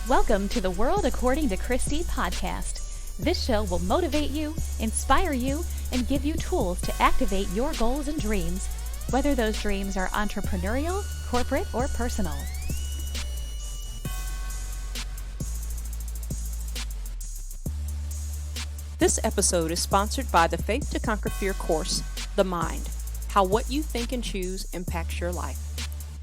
Welcome to the World According to Christy podcast. This show will motivate you, inspire you, and give you tools to activate your goals and dreams, whether those dreams are entrepreneurial, corporate, or personal. This episode is sponsored by the Faith to Conquer Fear course, The Mind, How What You Think and Choose Impacts Your Life.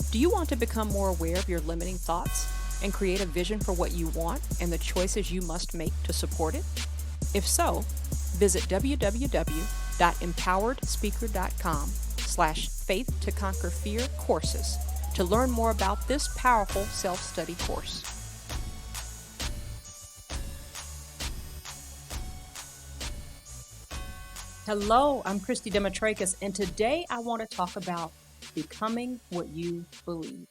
Do you want to become more aware of your limiting thoughts and create a vision for what you want and the choices you must make to support it? If so, visit www.empoweredspeaker.com/faith to conquer fear courses to learn more about this powerful self-study course. Hello, I'm Christy Demetrakis, and today I want to talk about becoming what you believe.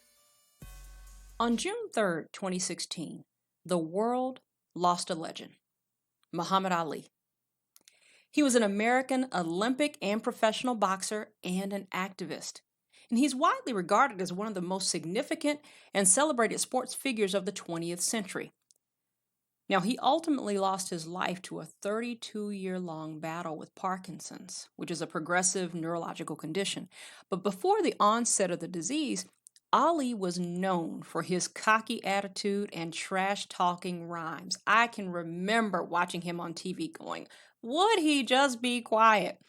On June 3rd, 2016, the world lost a legend, Muhammad Ali. He was an American Olympic and professional boxer and an activist, and he's widely regarded as one of the most significant and celebrated sports figures of the 20th century. Now, he ultimately lost his life to a 32-year-long battle with Parkinson's, which is a progressive neurological condition. But before the onset of the disease, Ali was known for his cocky attitude and trash-talking rhymes. I can remember watching him on TV going, "Would he just be quiet?"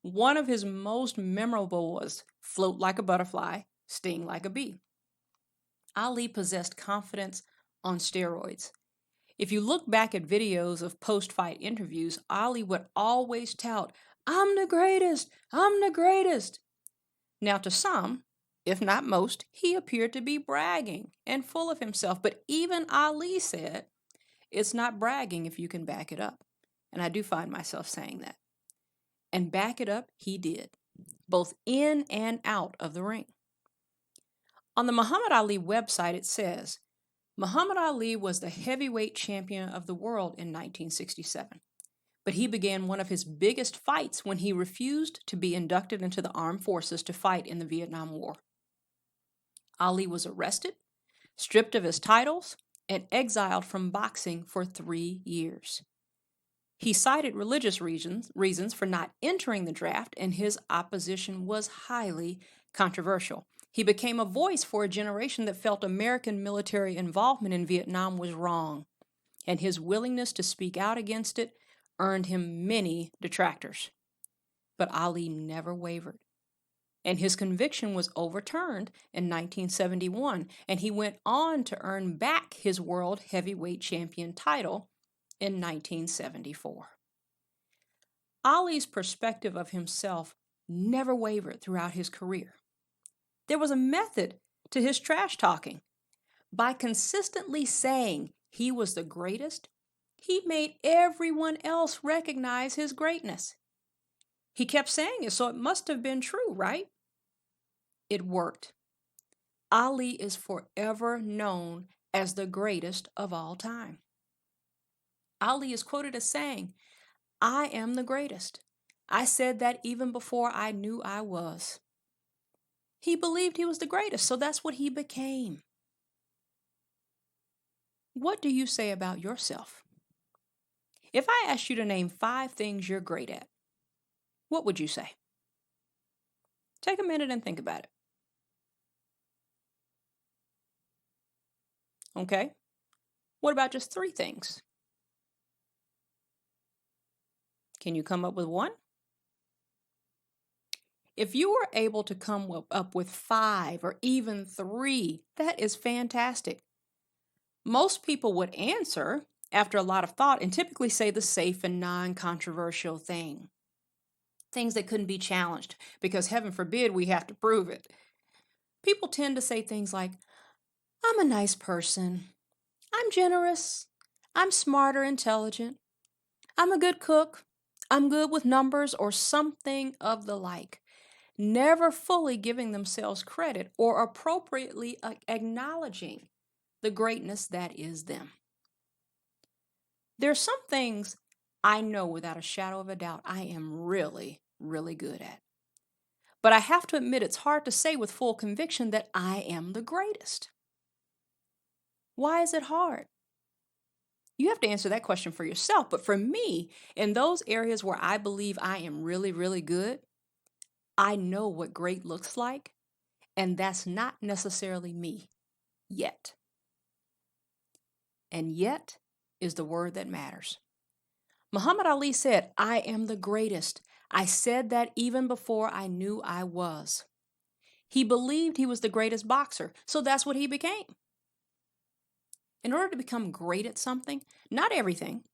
One of his most memorable was "Float like a butterfly, sting like a bee." Ali possessed confidence on steroids. If you look back at videos of post-fight interviews, Ali would always tout, "I'm the greatest, I'm the greatest." Now, to some, if not most, he appeared to be bragging and full of himself. But even Ali said, it's not bragging if you can back it up. And I do find myself saying that. And back it up he did, both in and out of the ring. On the Muhammad Ali website, it says, Muhammad Ali was the heavyweight champion of the world in 1967, but he began one of his biggest fights when he refused to be inducted into the armed forces to fight in the Vietnam War. Ali was arrested, stripped of his titles, and exiled from boxing for 3 years. He cited religious reasons for not entering the draft, and his opposition was highly controversial. He became a voice for a generation that felt American military involvement in Vietnam was wrong, and his willingness to speak out against it earned him many detractors. But Ali never wavered, and his conviction was overturned in 1971, and he went on to earn back his world heavyweight champion title in 1974. Ali's perspective of himself never wavered throughout his career. There was a method to his trash talking. By consistently saying he was the greatest, he made everyone else recognize his greatness. He kept saying it, so it must have been true, right? It worked. Ali is forever known as the greatest of all time. Ali is quoted as saying, "I am the greatest. I said that even before I knew I was." He believed he was the greatest, so that's what he became. What do you say about yourself? If I asked you to name 5 things you're great at, what would you say? Take a minute and think about it. Okay? What about just 3 things? Can you come up with 1? If you were able to come up with 5 or even 3, that is fantastic. Most people would answer after a lot of thought and typically say the safe and non-controversial things that couldn't be challenged because heaven forbid we have to prove it. People tend to say things like, "I'm a nice person. I'm generous. I'm smart or intelligent. I'm a good cook. I'm good with numbers," or something of the like, never fully giving themselves credit or appropriately acknowledging the greatness that is them. There are some things I know without a shadow of a doubt I am really, really good at. But I have to admit it's hard to say with full conviction that I am the greatest. Why is it hard? You have to answer that question for yourself. But for me, in those areas where I believe I am really, really good, I know what great looks like, and that's not necessarily me yet. And yet is the word that matters. Muhammad Ali said, "I am the greatest. I said that even before I knew I was." He believed he was the greatest boxer, so that's what he became. In order to become great at something, not everything,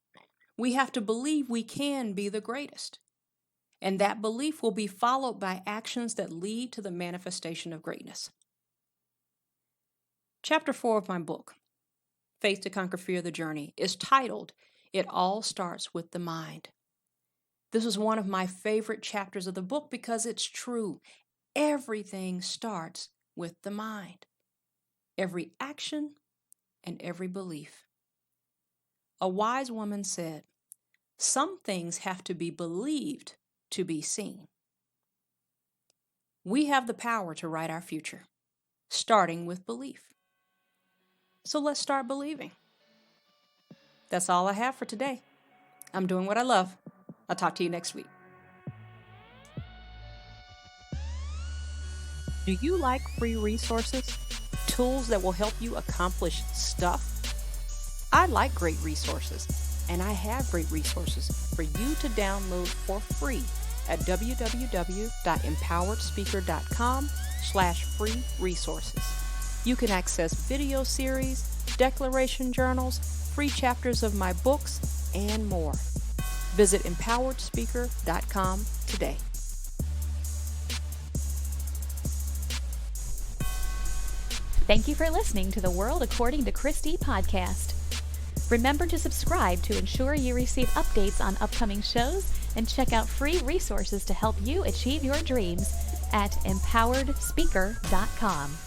we have to believe we can be the greatest. And that belief will be followed by actions that lead to the manifestation of greatness. Chapter 4 of my book, Faith to Conquer Fear, the Journey, is titled, "It All Starts with the Mind." This is one of my favorite chapters of the book because it's true. Everything starts with the mind. Every action and every belief. A wise woman said, "Some things have to be believed to be seen." We have the power to write our future, starting with belief. So let's start believing. That's all I have for today. I'm doing what I love. I'll talk to you next week. Do you like free resources? Tools that will help you accomplish stuff? I like great resources, and I have great resources for you to download for free at www.empoweredspeaker.com/free resources. You can access video series, declaration journals, free chapters of my books, and more. Visit empoweredspeaker.com today. Thank you for listening to the World According to Christy podcast. Remember to subscribe to ensure you receive updates on upcoming shows and check out free resources to help you achieve your dreams at empoweredspeaker.com.